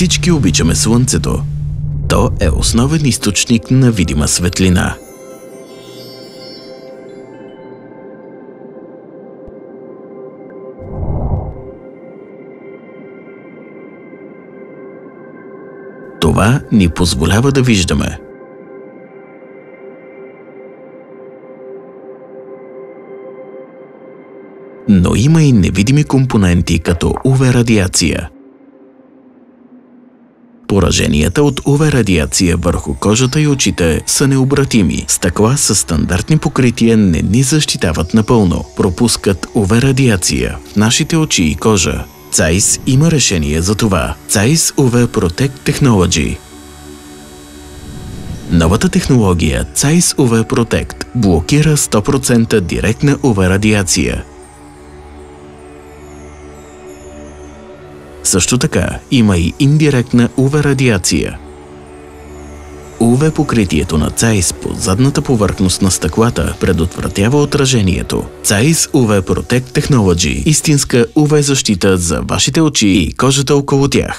Всички обичаме Слънцето. То е основен източник на видима светлина. Това ни позволява да виждаме. Но има и невидими компоненти като UV-радиация. Пораженията от UV-радиация върху кожата и очите са необратими. Стъкла със стандартни покрития не ни защитават напълно, пропускат UV-радиация в нашите очи и кожа. Zeiss има решение за това. Zeiss UV Protect Technology. Новата технология Zeiss UV Protect блокира 100% директна UV-радиация. Също така има и индиректна UV-радиация. UV-покритието на Zeiss по задната повърхност на стъклата предотвратява отражението. Zeiss UV Protect Technology – истинска UV-защита за вашите очи и кожата около тях.